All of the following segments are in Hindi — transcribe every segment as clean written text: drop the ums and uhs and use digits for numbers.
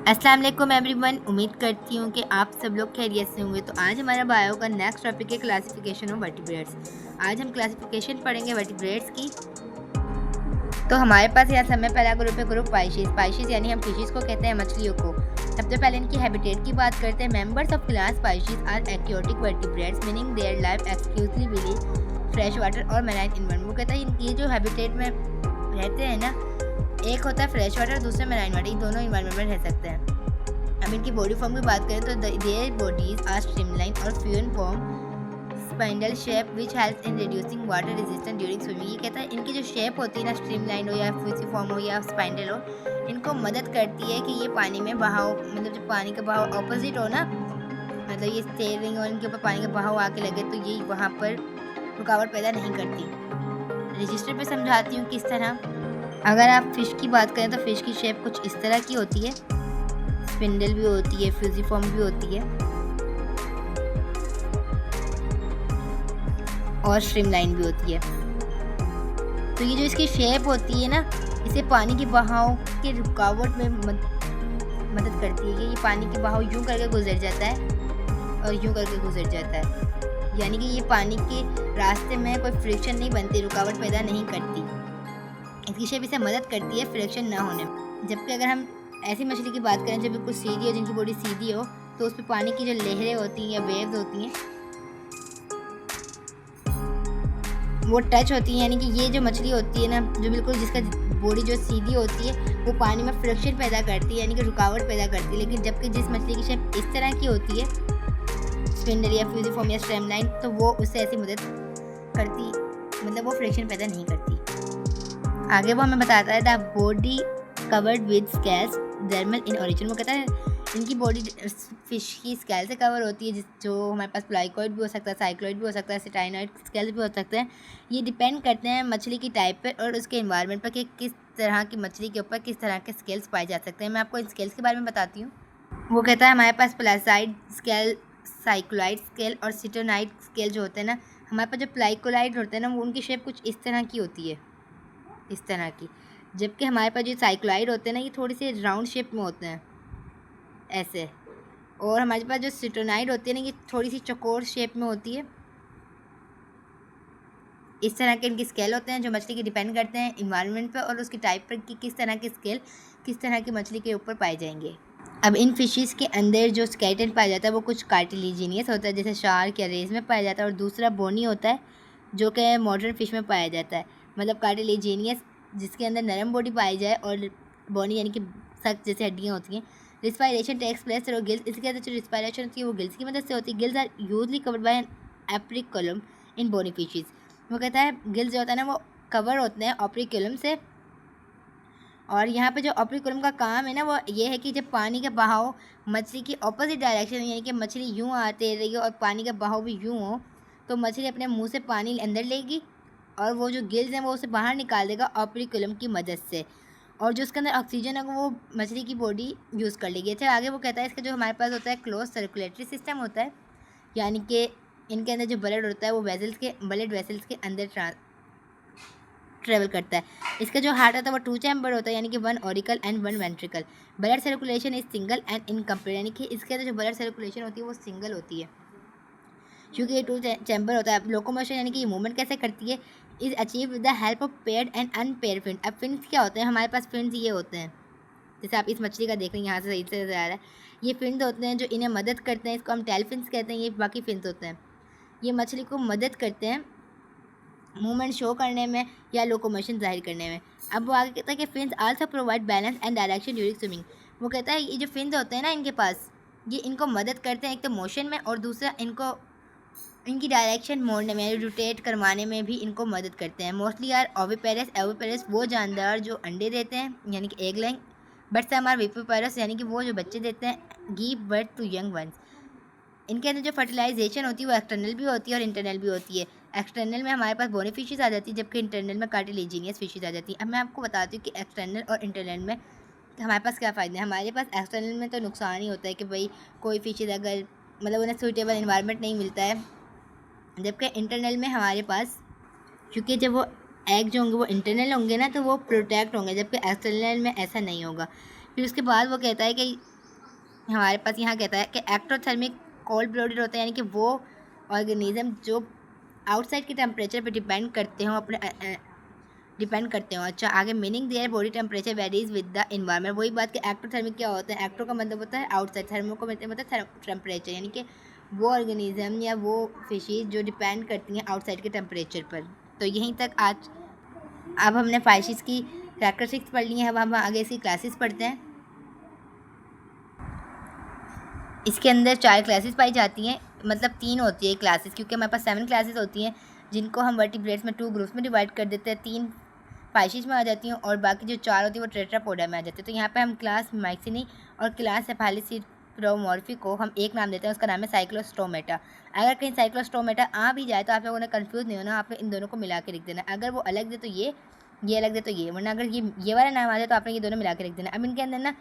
अस्सलाम वालेकुम एवरीवन। उम्मीद करती हूँ कि आप सब लोग खैरियत से होंगे। तो आज हमारा बायो का नेक्स्ट टॉपिक है क्लासिफिकेशन ऑफ वर्टिब्रेट्स। आज हम क्लासिफिकेशन पढ़ेंगे वर्टिब्रेट्स की। तो हमारे पास यहाँ समय पहला ग्रुप है ग्रुप फाइशीज। फाइशीज यानी हम फिशिज को कहते हैं, मछलियों को। सबसे पहले इनकी हैबिटेट की बात करते हैं। Members of class Pisces are aquatic vertebrates meaning their life exclusively fresh water और मैराइन एनवायरनमेंट। वो कहता है इनकी जो हैबिटेट में रहते हैं ना, एक होता है फ्रेश वाटर, दूसरा मैराइन वाटर, ये दोनों इन्वायरमेंट में रह सकते हैं। अब इनकी बॉडी फॉर्म की बात करें तो देयर बॉडीज आर स्ट्रीमलाइन और fusiform spindle shape which helps in reducing water resistance during swimming. ये कहता है इनकी जो शेप होती है ना, स्ट्रीमलाइन हो या फ्यूनिफॉर्म हो या स्पाइंडल हो, इनको मदद करती है कि ये पानी में बहाव, मतलब जो पानी का बहाव ऑपोजिट हो ना, मतलब ये स्टेयरिंग और इनके ऊपर पानी का बहाव आके लगे तो ये वहाँ पर रुकावट पैदा नहीं करती। रजिस्टर पे समझाती हूँ किस तरह। अगर आप फिश की बात करें तो फिश की शेप कुछ इस तरह की होती है, स्पिंडल भी होती है, फ्यूजिफॉर्म भी होती है और स्ट्रीमलाइन भी होती है। तो ये जो इसकी शेप होती है ना, इसे पानी के बहाव के रुकावट में मदद करती है कि ये पानी के बहाव यूं करके गुजर जाता है और यूं करके गुजर जाता है, यानी कि ये पानी के रास्ते में कोई फ्रिक्शन नहीं बनती, रुकावट पैदा नहीं करती। इसकी शेप इसे मदद करती है फ्रिक्शन ना होने में। जबकि अगर हम ऐसी मछली की बात करें जो बिल्कुल सीधी हो, जिनकी बॉडी सीधी हो, तो उस पर पानी की जो लहरें होती हैं या वेव्स होती हैं वो टच होती हैं, यानी कि ये जो मछली होती है ना, जो बिल्कुल जिसका बॉडी जो सीधी होती है, वो पानी में फ्रिक्शन पैदा करती है, यानी कि रुकावट पैदा करती है। लेकिन जबकि जिस मछली की शेप इस तरह की होती है, स्पिंडल या फ्यूजिफॉर्म या स्ट्रीमलाइन, तो वो उससे ऐसी मदद करती, मतलब वो फ्रिक्शन पैदा नहीं करती। आगे वो हमें बताता है the body covered with scales dermal in origin. वो कहता है इनकी बॉडी फिश की स्केल से कवर होती है, जो हमारे पास प्लाइकॉइड भी हो सकता है, साइक्लॉइड भी हो सकता है, सिटाइनॉइड स्केल भी हो सकते हैं। ये डिपेंड करते हैं मछली की टाइप पर और उसके एनवायरनमेंट पर कि किस तरह की मछली के ऊपर किस तरह के स्केल्स पाए जा सकते हैं। मैं आपको इन स्केल्स के बारे में बताती हूँ। वो कहता है हमारे पास प्लासाइड स्केल, साइक्लॉइड स्केल और सिटोनाइड स्केल जो होते हैं ना, हमारे पास जो प्लाइकोलाइड होते हैं ना, वो उनकी शेप कुछ इस तरह की होती है, इस तरह की। जबकि हमारे पास जो साइक्लॉइड होते हैं ना, ये थोड़ी सी राउंड शेप में होते हैं ऐसे, और हमारे पास जो सिटोनाइड होती है ना, ये थोड़ी सी चौकोर शेप में होती है। इस तरह के इनके स्केल होते हैं जो मछली के डिपेंड करते हैं इन्वायरमेंट पर और उसकी टाइप पर कि किस तरह के स्केल किस तरह की मछली के ऊपर पाए जाएंगे। अब इन फिशेस के अंदर जो स्केलेटन पाया जाता है वो कुछ कार्टिलेजिनियस होता है, जैसे शार्क या रेज में पाया जाता है, और दूसरा बोनी होता है जो कि मॉडर्न फिश में पाया जाता है। मतलब कार्टिलेजिनियस जिसके अंदर नरम बॉडी पाई जाए, और बोनी यानी कि सख्त जैसे हड्डियाँ होती हैं। Respiration takes place through gills. इसके अंदर जो रिस्पायरेशन होती है वो गिल्स की मदद से होती है। Gills are usually covered by an operculum in bony fishes. वो कहता है गिल्स जो होता है ना, वो कवर होते हैं ऑप्रिकुलम से, और यहाँ पे जो ऑप्रिकुलम का काम है ना, वो ये है कि जब पानी का बहाव मछली की ऑपोजिट डायरेक्शन, यानी कि मछली यूँ आते रहेगी और पानी का बहाव भी यूँ हो, तो मछली अपने मुंह से पानी अंदर लेगी और वो जो गिल्स हैं वो उसे बाहर निकाल देगा ऑप्रिकुलम की मदद से, और जो उसके अंदर ऑक्सीजन है वो मछली की बॉडी यूज़ कर लेगी। अच्छा, आगे वो कहता है इसका जो हमारे पास होता है क्लोज सर्कुलेटरी सिस्टम होता है, यानी कि इनके अंदर जो ब्लड होता है वो ब्लड वेसल्स के अंदर ट्रेवल करता है। इसका जो हार्ट होता है वो 2 चैम्बर होता है, यानी कि 1 auricle and 1 ventricle. Blood circulation is single and incomplete, यानी कि इसके अंदर जो ब्लड सर्कुलेशन होती है वो सिंगल होती है, क्योंकि ये 2 चैम्बर होता है। लोकोमोशन यानी कि ये मूवमेंट कैसे करती है, is achieve with the help of paired and unpaired fin. अब फिन्स क्या होते हैं, हमारे पास फिन्स ये होते हैं, जैसे आप इस मछली का देख रहे हैं, यहाँ से सही से नजर आ रहा है, ये फिन्स होते हैं जो इन्हें मदद करते हैं। इसको हम टेल फिन्स कहते हैं। ये बाकी फिन्स होते हैं, ये मछली को मदद करते हैं मूवमेंट शो करने में या लोकोमोशन जाहिर करने में। अब वो आगे कहता है कि fins also provide balance and direction during swimming. वो कहता है ये जो फिन्स होते हैं ना इनके पास, ये इनको मदद करते हैं एक तो मोशन में, और दूसरा इनको इनकी डायरेक्शन मोड़ने में, रोटेट करवाने में भी इनको मदद करते हैं। Mostly are oviparous. ओविपेरस वो जानदार जो अंडे देते हैं, यानी कि egg laying. But some are viviparous, यानी कि वो जो बच्चे देते हैं, give birth to young ones. इनके अंदर जो फर्टिलाइजेशन होती है वो एक्सटर्नल भी होती है और इंटरनल भी होती है। एक्सटर्नल में हमारे पास बोनी फिशेज आ जाती है, जबकि इंटरनल में कार्टिलेजिनियस फिशेज आ जाती है। अब मैं आपको बताती हूँ कि एक्सटर्नल और इंटरनल में हमारे पास क्या फ़ायदे हैं। हमारे पास एक्सटर्नल में तो नुकसान ही होता है कि भाई कोई फिशेज अगर मतलब उन्हें सूटेबल इन्वायरमेंट नहीं मिलता है, जबकि इंटरनल में हमारे पास, क्योंकि जब वो एग जो होंगे वो इंटरनल होंगे ना, तो वो प्रोटेक्ट होंगे, जबकि एक्सटर्नल में ऐसा नहीं होगा। फिर उसके बाद वो कहता है कि हमारे पास यहाँ कहता है कि एक्टोथर्मिक कोल्ड ब्लडेड होते हैं, यानी कि वो ऑर्गेनिज्म जो आउटसाइड के टेम्परेचर पे डिपेंड करते हो अच्छा, आगे meaning their body temperature varies with the environment. वही बात कि एक्टोथर्मिक क्या होता है, एक्टो का मतलब होता है आउटसाइड, थर्मो का मतलब होता है टेम्परेचर, यानी कि वो ऑर्गेनिज्म या वो फिशेज जो डिपेंड करती हैं आउटसाइड के टेम्परेचर पर। तो यहीं तक आज। अब हमने फाइशिस की कैरेक्टरिस्टिक्स पढ़ ली हैं, अब हम आगे इसकी क्लासेस पढ़ते हैं। इसके अंदर 4 क्लासेस पाई जाती हैं, मतलब 3 होती है क्लासेस, क्योंकि हमारे पास 7 क्लासेस होती हैं, जिनको हम वर्टिब्रेट्स में 2 ग्रुप्स में डिवाइड कर देते हैं। 3 फाइशिस में आ जाती हैं और बाकी जो 4 होती है वो टेट्रापोडा में आ जाती है। तो यहाँ पे हम क्लास मैक्सिनी और क्लास सेफालिसिप्रोमॉर्फी को हम एक नाम देते हैं, उसका नाम है साइक्लोस्टोमेटा। अगर कहीं साइक्लोस्टोमेटा आ भी जाए तो आप लोगों ने कंफ्यूज नहीं होना, आपने इन दोनों को मिला के लिख देना। अगर वो अलग दे तो ये अलग दे तो ये, वरना अगर ये वाला नाम आ जाए तो आपने ये दोनों मिला के लिख देना। अब इनके अंदर ना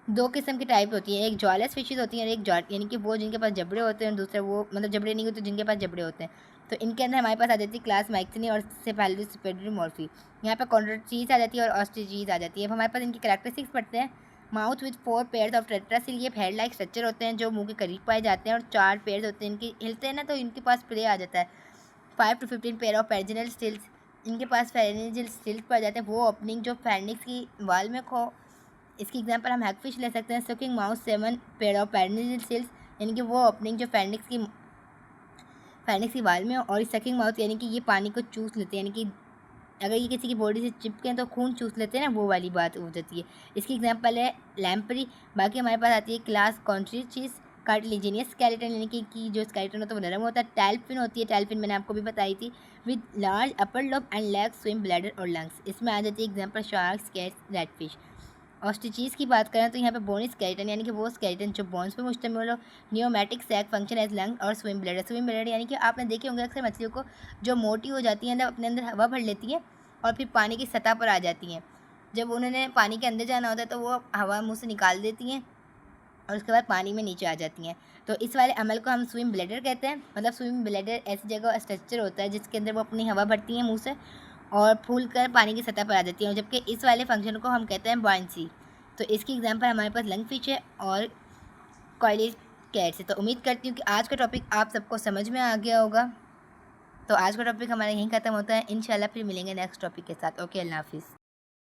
2 किस्म की टाइप होती हैं, एक जॉलेस फिशेज होती हैं और एक जॉट, यानी कि वो जिनके पास जबड़े होते हैं और दूसरे वो मतलब जबड़े नहीं होते, जिनके पास जबड़े होते हैं। तो इनके अंदर हमारे पास आ जाती है क्लास मैक्सिनी और सेफालिसिपेड्रोमॉर्फी। यहाँ पे कॉन्ड्रोचीज आ जाती है और ऑस्ट्रिचीज आ जाती है। अब हमारे पास इनकी कैरेक्टरिस्टिक्स पढ़ते हैं। माउथ विथ 4 पेयर्स ऑफ टेट्रासिल, ये हेड लाइक स्ट्रक्चर होते हैं जो मुंह के करीब पाए जाते हैं, और 4 पेयर्स होते हैं इनके, हिलते हैं ना तो इनके पास प्ले आ जाता है। 5 to 15 pair of pharyngeal stills, इनके पास फेरेंजियल स्टिल्स पाए जाते हैं, वो ओपनिंग जो फेनिक्स की वाल में खो। इसकी एग्जांपल हम हैगफिश ले सकते हैं। Sucking mouth 7 pair of pharyngeal slits, यानी कि वो ओपनिंग जो फेनिक्स की वाल में, और सकिंग माउथ यानी कि ये पानी को चूस लेते हैं, यानी कि अगर ये किसी की बॉडी से चिपके तो खून चूस लेते हैं ना, वो वाली बात हो जाती है। इसकी एग्जांपल है लैम्परी। बाकी हमारे पास आती है क्लास कॉन्ट्रीचीज कार्टिलेजिनियस स्केलेटन, यानी कि जो स्केलेटन होता है वो नरम होता है। टैल्फिन होती है, टैल्फिन मैंने आपको भी बताई थी, with large upper lobe and leg, swim bladder और लंग्स। इसमें आ जाती है एग्जाम्पल शार्क्स, कैट्स, रेडफिश। ऑस्ट्रिचीज की बात करें तो यहाँ पे बोन स्केलेटन, यानी कि वो स्केलेटन जो बोन्स पे मुश्तमिल हो। Pneumatic sac function as lung और स्विम ब्लैडर। स्विम ब्लैडर यानी कि आपने देखे होंगे अक्सर मछलियों को जो मोटी हो जाती हैं, अपने अंदर हवा भर लेती हैं और फिर पानी की सतह पर आ जाती हैं। जब उन्होंने पानी के अंदर जाना होता है तो वो हवा मुँह से निकाल देती हैं और उसके बाद पानी में नीचे आ जाती हैं। तो इस वाले अमल को हम स्विम ब्लैडर कहते हैं। मतलब स्विम ब्लैडर ऐसी जगह स्ट्रक्चर होता है जिसके अंदर वो अपनी हवा भरती हैं मुँह से और फूल कर पानी की सतह पर आ जाती हैं, जबकि इस वाले फंक्शन को हम कहते हैं बॉयंसी। तो इसकी एग्जांपल हमारे पास लंगफिश है और कॉइली कैट्स है। तो उम्मीद करती हूँ कि आज का टॉपिक आप सबको समझ में आ गया होगा। तो आज का टॉपिक हमारा यहीं ख़त्म होता है। इंशाल्लाह फिर मिलेंगे नेक्स्ट टॉपिक के साथ। ओके, अल्लाह हाफिज़।